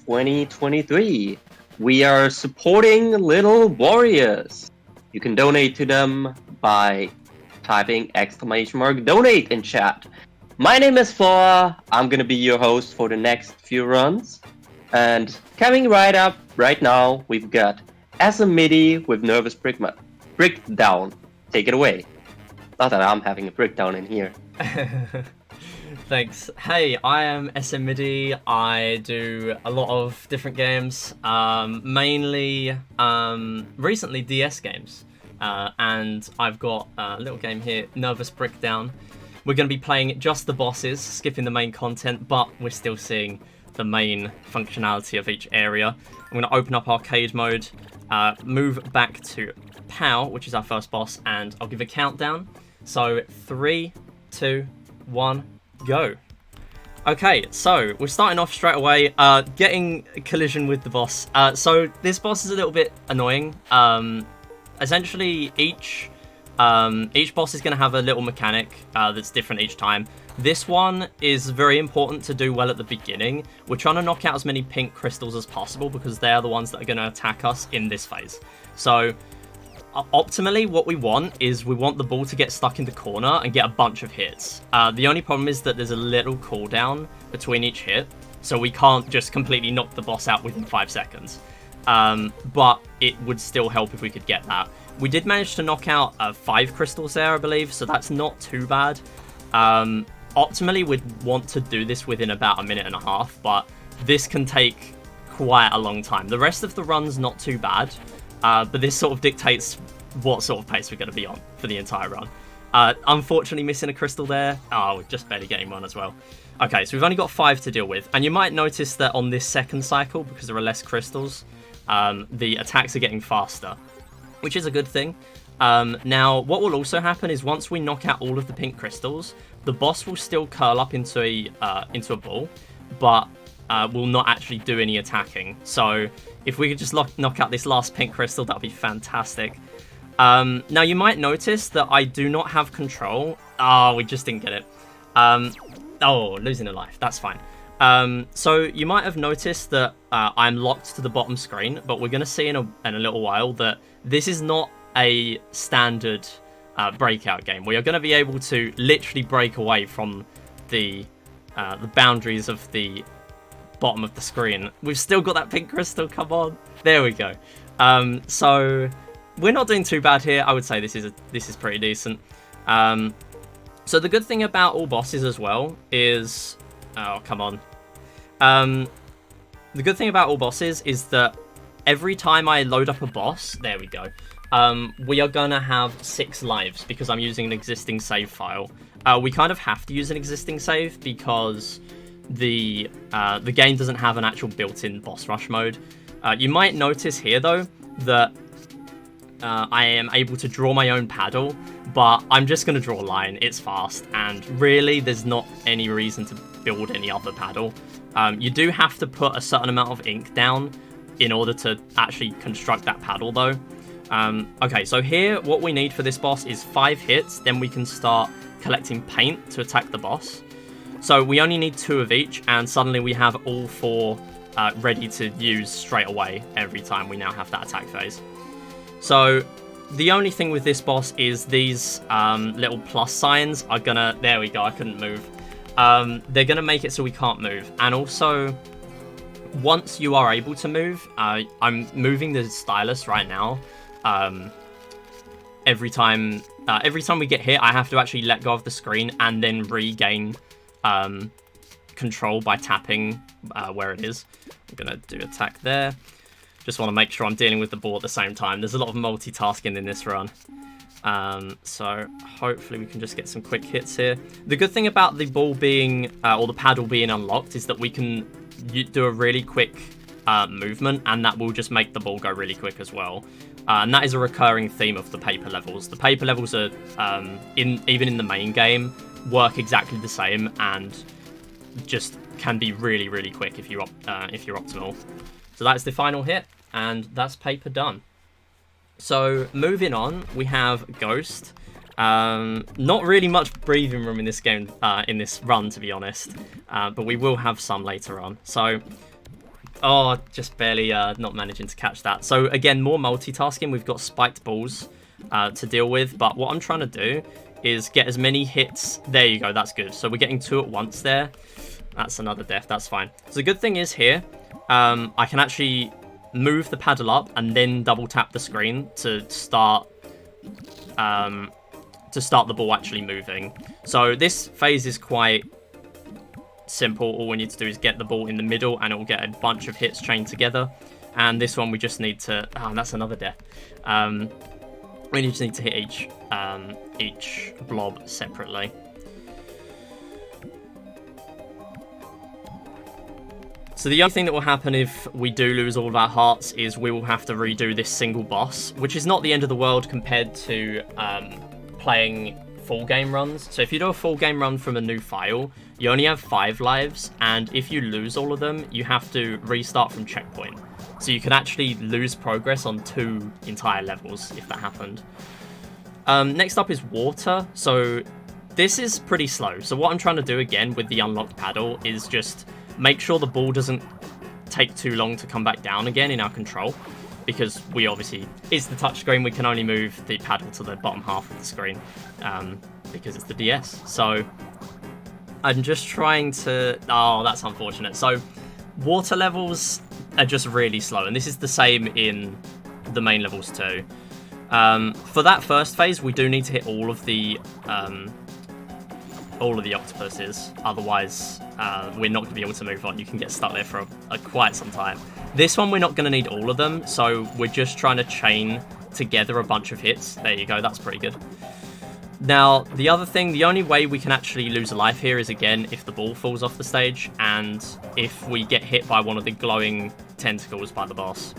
2023. We are supporting little warriors. You can donate to them by typing !donate in chat. My name is Flora. I'm gonna be your host for the next few runs. And coming right up right now, we've got SMMidi with Nervous Brickdown. Take it away. Not that I'm having a breakdown in here. Thanks. Hey, I am SMMidi. I do a lot of different games, mainly recently DS games. And I've got a little game here, Nervous Brickdown. We're going to be playing just the bosses, skipping the main content, but we're still seeing the main functionality of each area. I'm going to open up arcade mode, move back to POW, which is our first boss, and I'll give a countdown. So 3, 2, 1, go. Okay, so we're starting off straight away, getting a collision with the boss. So this boss is a little bit annoying. Essentially, each boss is going to have a little mechanic that's different each time. This one is very important to do well at the beginning. We're trying to knock out as many pink crystals as possible because they're the ones that are going to attack us in this phase. So optimally, what we want is we want the ball to get stuck in the corner and get a bunch of hits. The only problem is that there's a little cooldown between each hit, so we can't just completely knock the boss out within 5 seconds. But it would still help if we could get that. We did manage to knock out 5 crystals there, I believe, so that's not too bad. Optimally, we'd want to do this within about a minute and a half, but this can take quite a long time. The rest of the run's not too bad. But this sort of dictates what sort of pace we're going to be on for the entire run. Unfortunately, missing a crystal there. Oh, we're just barely getting one as well. Okay, so we've only got 5 to deal with. And you might notice that on this second cycle, because there are less crystals, the attacks are getting faster, which is a good thing. Now, what will also happen is once we knock out all of the pink crystals, the boss will still curl up into a ball, but will not actually do any attacking. So if we could just knock out this last pink crystal, that would be fantastic. Now, you might notice that I do not have control. Oh, we just didn't get it. Oh, losing a life. That's fine. So you might have noticed that I'm locked to the bottom screen, but we're going to see in a little while that this is not a standard breakout game. We are going to be able to literally break away from the boundaries of the bottom of the screen. We've still got that pink crystal, come on. There we go. So we're not doing too bad here. I would say this is pretty decent. So the good thing about all bosses as well is... Oh, come on. The good thing about all bosses is that every time I load up a boss... There we go. We are going to have 6 lives because I'm using an existing save file. We kind of have to use an existing save because the game doesn't have an actual built-in boss rush mode. You might notice here, though, that I am able to draw my own paddle, but I'm just going to draw a line. It's fast, and really, there's not any reason to build any other paddle. You do have to put a certain amount of ink down in order to actually construct that paddle, though. Okay, so here, what we need for this boss is 5 hits, then we can start collecting paint to attack the boss. So we only need 2 of each, and suddenly we have all 4 ready to use straight away every time we now have that attack phase. So the only thing with this boss is these little plus signs are gonna... There we go, I couldn't move. They're gonna make it so we can't move. And also, once you are able to move, I'm moving the stylus right now. Every time we get hit, I have to actually let go of the screen and then regain control by tapping where it is. I'm gonna do attack there. Just want to make sure I'm dealing with the ball at the same time. There's a lot of multitasking in this run. So hopefully we can just get some quick hits here. The good thing about the ball being, or the paddle being unlocked, is that we can do a really quick movement, and that will just make the ball go really quick as well. And that is a recurring theme of the paper levels. The paper levels are, even in the main game, work exactly the same and just can be really, really quick if you're optimal. So that's the final hit, and that's paper done. So moving on, we have Ghost. Not really much breathing room in this game, in this run, to be honest, but we will have some later on. So Oh, just barely not managing to catch that. So again, more multitasking. We've got spiked balls to deal with. But what I'm trying to do is get as many hits. There you go. That's good. So we're getting 2 at once there. That's another death. That's fine. So the good thing is here, I can actually move the paddle up and then double tap the screen to start the ball actually moving. So this phase is quite simple. All we need to do is get the ball in the middle and it will get a bunch of hits chained together. And this one we just need to... Oh, that's another death. We just need to hit each blob separately. So the only thing that will happen if we do lose all of our hearts is we will have to redo this single boss, which is not the end of the world compared to playing full game runs. So if you do a full game run from a new file, you only have 5 lives, and if you lose all of them, you have to restart from checkpoint. So you can actually lose progress on 2 entire levels if that happened. Next up is water. So this is pretty slow. So what I'm trying to do again with the unlocked paddle is just make sure the ball doesn't take too long to come back down again in our control, because we obviously, it's the touchscreen, we can only move the paddle to the bottom half of the screen because it's the DS. So I'm just trying to... Oh, that's unfortunate. So water levels are just really slow, and this is the same in the main levels too. For that first phase, we do need to hit all of the octopuses, otherwise we're not going to be able to move on. You can get stuck there for quite some time. This one we're not going to need all of them, so we're just trying to chain together a bunch of hits. There you go, that's pretty good. Now, the other thing, the only way we can actually lose a life here is, again, if the ball falls off the stage and if we get hit by one of the glowing tentacles by the boss.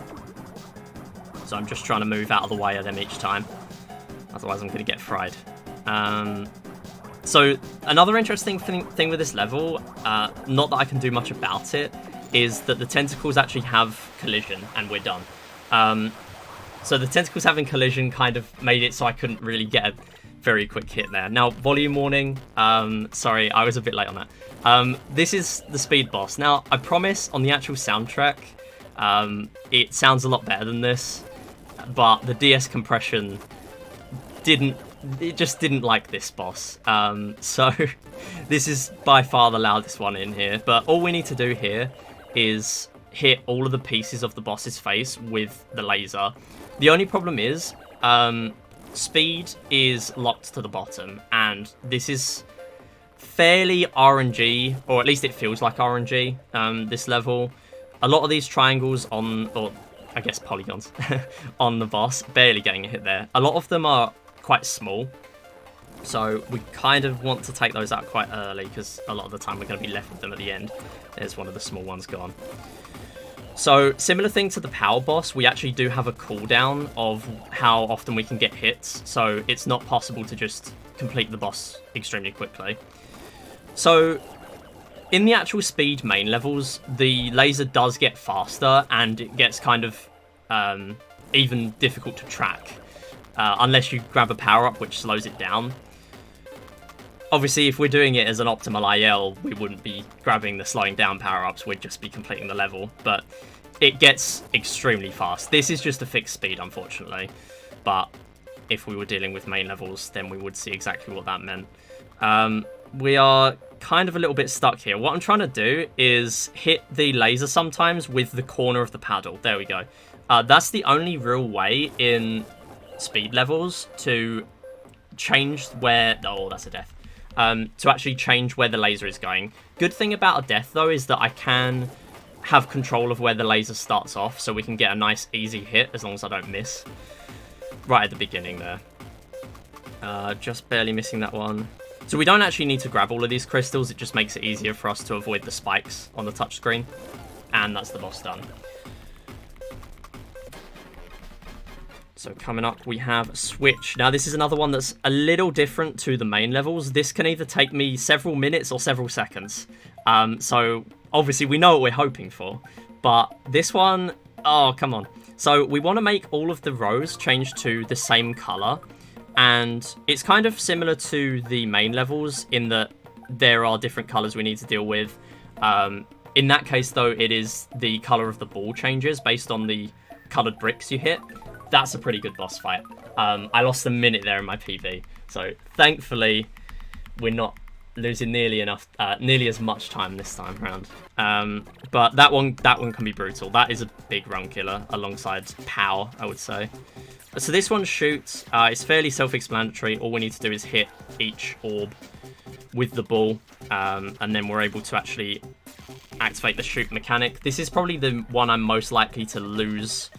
So I'm just trying to move out of the way of them each time, otherwise I'm going to get fried. So another interesting thing with this level, not that I can do much about it, is that the tentacles actually have collision, and we're done. So the tentacles having collision kind of made it so I couldn't really get a very quick hit there. Now, volume warning, sorry, I was a bit late on that. This is the speed boss. Now, I promise on the actual soundtrack, it sounds a lot better than this, but the DS compression just didn't like this boss. So this is by far the loudest one in here, but all we need to do here is hit all of the pieces of the boss's face with the laser. The only problem is speed is locked to the bottom, and this is fairly RNG, or at least it feels like RNG, this level. A lot of these triangles or I guess polygons on the boss, barely getting a hit there. A lot of them are quite small, so we kind of want to take those out quite early, because a lot of the time we're going to be left with them at the end. There's one of the small ones gone. So similar thing to the power boss, we actually do have a cooldown of how often we can get hits, so it's not possible to just complete the boss extremely quickly. So in the actual speed main levels, the laser does get faster, and it gets kind of even difficult to track. Unless you grab a power-up which slows it down. Obviously, if we're doing it as an optimal IL, we wouldn't be grabbing the slowing down power-ups, we'd just be completing the level. But it gets extremely fast. This is just a fixed speed, unfortunately. But if we were dealing with main levels, then we would see exactly what that meant. We are kind of a little bit stuck here. What I'm trying to do is hit the laser sometimes with the corner of the paddle. There we go. That's the only real way in speed levels to change where... Oh, that's a death. To actually change where the laser is going. Good thing about a death, though, is that I can have control of where the laser starts off, so we can get a nice, easy hit, as long as I don't miss. Right at the beginning there. Just barely missing that one. So we don't actually need to grab all of these crystals, it just makes it easier for us to avoid the spikes on the touchscreen. And that's the boss done. So coming up, we have Switch. Now, this is another one that's a little different to the main levels. This can either take me several minutes or several seconds. So, obviously, we know what we're hoping for. But this one... Oh, come on. So, we want to make all of the rows change to the same colour. And it's kind of similar to the main levels in that there are different colours we need to deal with. In that case, though, it is the color of the ball changes based on the colored bricks you hit. That's a pretty good boss fight. I lost a minute there in my PB, so thankfully we're not losing nearly as much time this time around. But that one can be brutal. That is a big run killer alongside Pow, I would say. So this one shoots. It's fairly self-explanatory. All we need to do is hit each orb with the ball, and then we're able to actually activate the shoot mechanic. This is probably the one I'm most likely to lose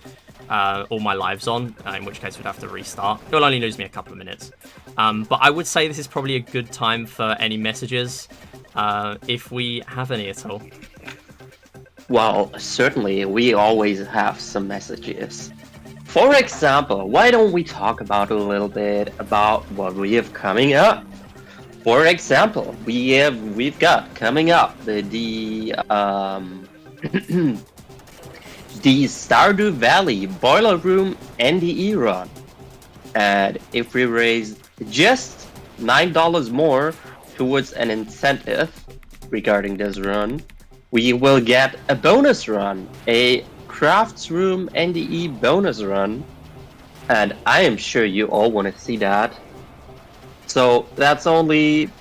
all my lives on, in which case we'd have to restart. It'll only lose me a couple of minutes. But I would say this is probably a good time for any messages, if we have any at all. Well, certainly, we always have some messages. For example, why don't we talk about a little bit about what we have coming up? For example, we've got coming up the Stardew Valley Boiler Room NDE run, and if we raise just $9 more towards an incentive regarding this run, we will get a bonus run, a Crafts Room NDE bonus run, and I am sure you all want to see that. So that's only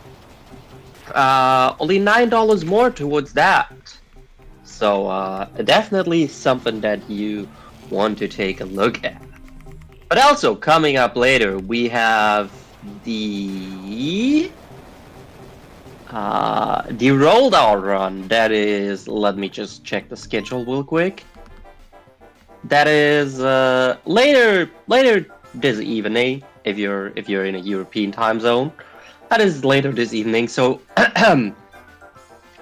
$9 more towards that. So definitely something that you want to take a look at. But also coming up later, we have the Rolled Out run. That is, let me just check the schedule real quick. That is later this evening, if you're in a European time zone. That is later this evening, so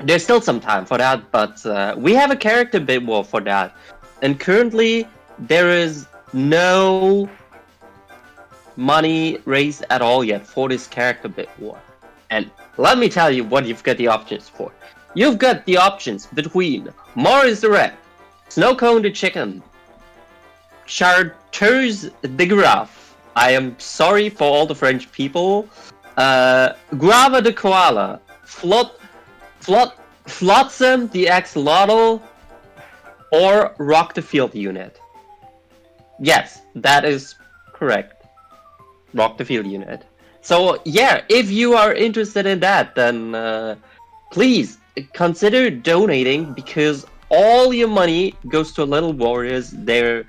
there's still some time for that, but we have a character bit war for that. And currently there is no money raised at all yet for this character bit war. And let me tell you what you've got the options for. You've got the options between Morris the Red, Snowcone the Chicken, Chartreuse the Giraffe. I am sorry for all the French people. Guava the Koala, Flotsam the Axolotl, or Rock the Field Unit. Yes, that is correct. Rock the Field Unit. So yeah, if you are interested in that, then please consider donating, because all your money goes to Little Warriors. They're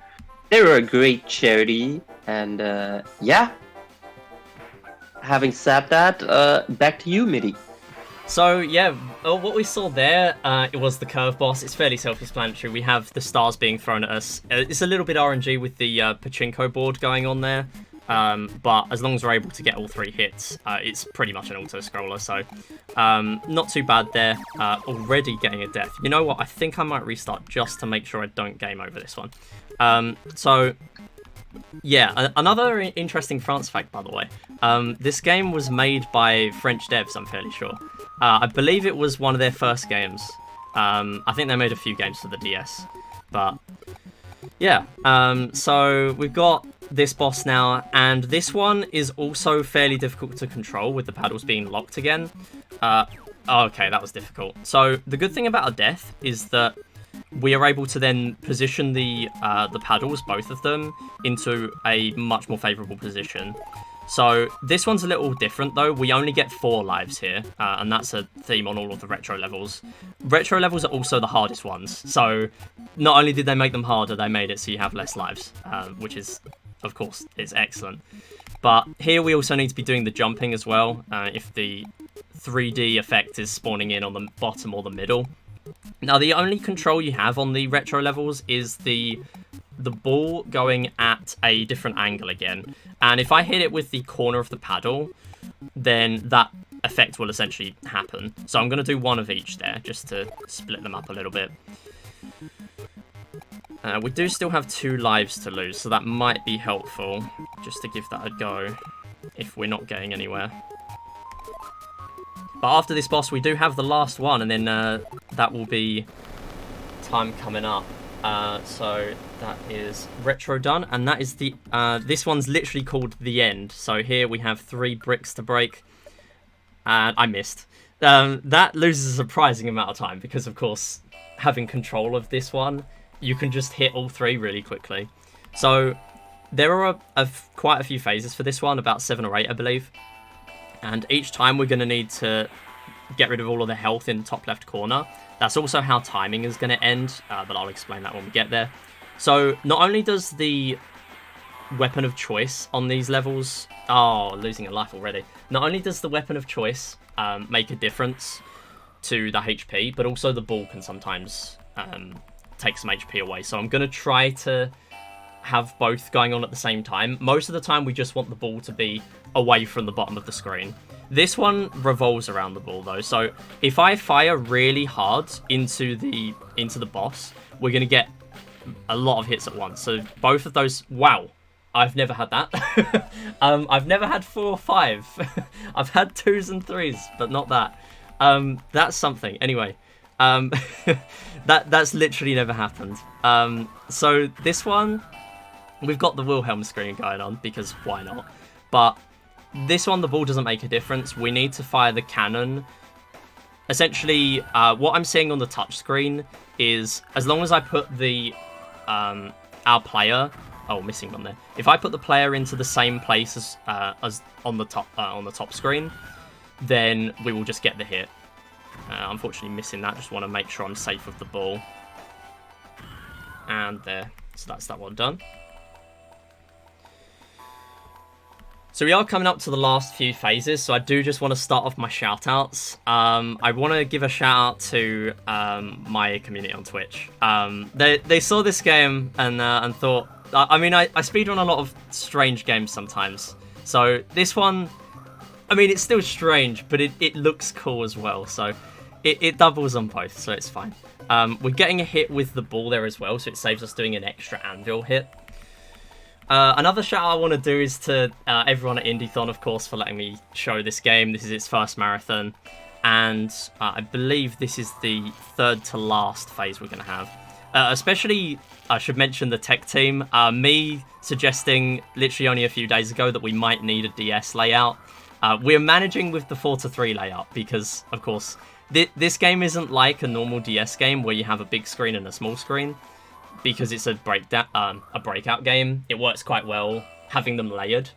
a great charity, and yeah. Having said that, back to you, Midi. So yeah, what we saw there, it was the curve boss. It's fairly self-explanatory. We have the stars being thrown at us. It's a little bit RNG with the pachinko board going on there, but as long as we're able to get all 3 hits, it's pretty much an auto-scroller, so not too bad there. Already getting a death. You know what, I think I might restart just to make sure I don't game over this one. So yeah, another interesting France fact, by the way. This game was made by French devs, I'm fairly sure. I believe it was one of their first games. I think they made a few games for the DS. But yeah, so we've got this boss now, and this one is also fairly difficult to control with the paddles being locked again. Okay, that was difficult. So the good thing about a death is that we are able to then position the paddles, both of them, into a much more favourable position. So this one's a little different though. We only get 4 lives here, and that's a theme on all of the retro levels. Retro levels are also the hardest ones, so not only did they make them harder, they made it so you have less lives, which is, of course, is excellent. But here we also need to be doing the jumping as well, if the 3D effect is spawning in on the bottom or the middle. Now, the only control you have on the retro levels is the ball going at a different angle again. And if I hit it with the corner of the paddle, then that effect will essentially happen. So I'm going to do one of each there, just to split them up a little bit. We do still have 2 lives to lose, so that might be helpful, just to give that a go, if we're not getting anywhere. But after this boss, we do have the last one, and then that will be time coming up. So that is retro done, and that is the this one's literally called The End. So here we have 3 bricks to break, and I missed. That loses a surprising amount of time, because of course having control of this one, you can just hit all 3 really quickly. So there are quite a few phases for this one, about 7 or 8 I believe, and each time we're going to need to get rid of all of the health in the top left corner. That's also how timing is going to end, but I'll explain that when we get there. So not only does the weapon of choice on these levels... Oh, losing a life already. Not only does the weapon of choice make a difference to the HP, but also the ball can sometimes take some HP away. So I'm going to try to have both going on at the same time. Most of the time we just want the ball to be away from the bottom of the screen. This one revolves around the ball though, so if I fire really hard into the boss, we're going to get a lot of hits at once. So both of those... Wow, I've never had that. I've never had 4 or 5. I've had 2s and 3s, but not that. That's something. Anyway, that's literally never happened. So this one, we've got the Wilhelm screen going on, because why not? But this one, the ball doesn't make a difference. We need to fire the cannon. Essentially, what I'm seeing on the touch screen is, as long as I put the our player... Oh, missing one there. If I put the player into the same place as on the top screen, then we will just get the hit. Unfortunately, missing that. Just want to make sure I'm safe with the ball. And there. So that's that one done. So we are coming up to the last few phases, so I do just want to start off my shout-outs. I want to give a shout-out to my community on Twitch. They saw this game and thought... I mean, I speedrun a lot of strange games sometimes. So this one, I mean, it's still strange, but it looks cool as well. So it doubles on both, so it's fine. We're getting a hit with the ball there as well, so it saves us doing an extra anvil hit. Another shout out I want to do is to everyone at Indiethon, of course, for letting me show this game. This is its first marathon, and I believe this is the 3rd to last phase we're going to have. Especially, I should mention the tech team. Me suggesting literally only a few days ago that we might need a DS layout. We're managing with the 4:3 layout because, of course, this game isn't like a normal DS game where you have a big screen and a small screen. Because it's a breakout game, it works quite well having them layered.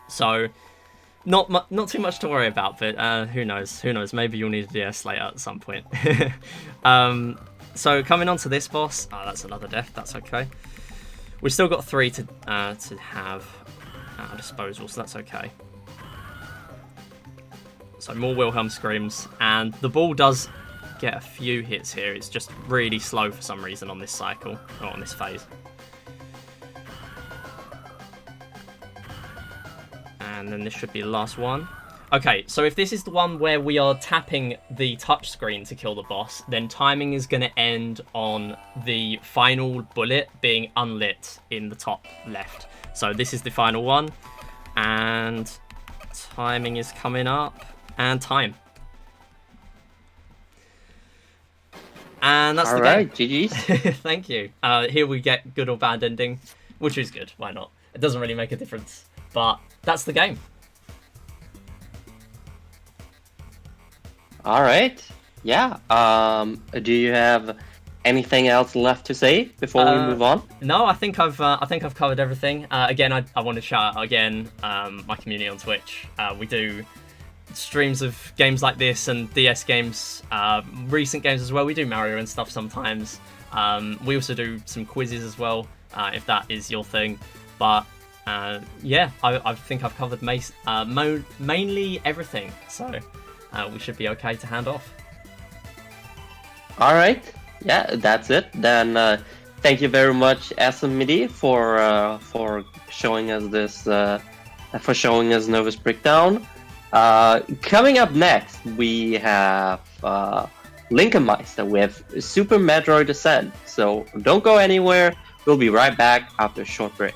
So, not too much to worry about, but who knows? Who knows? Maybe you'll need a DS layout at some point. So coming on to this boss, that's another death. That's okay. We've still got 3 to have at our disposal, so that's okay. So more Wilhelm screams, and the ball does get a few hits here. It's just really slow for some reason on this cycle, or on this phase. And then this should be the last one. Okay, so if this is the one where we are tapping the touch screen to kill the boss, then timing is going to end on the final bullet being unlit in the top left. So this is the final one, and timing is coming up, and time. And that's the game. GG's. Thank you. Here we get good or bad ending, which is good. Why not? It doesn't really make a difference, but that's the game. All right. Yeah. Do you have anything else left to say before we move on? No, I think I've covered everything. Again, I want to shout out again my community on Twitch. We do streams of games like this and DS games, recent games as well. We do Mario and stuff sometimes. We also do some quizzes as well, if that is your thing. But yeah, I think I've covered mainly everything, so we should be okay to hand off. All right. Yeah, that's it. Then thank you very much, SMMidi, for showing us this, for showing us Novus Brickdown. Coming up next, we have Linkenmeister with Super Metroid Descent. So don't go anywhere. We'll be right back after a short break.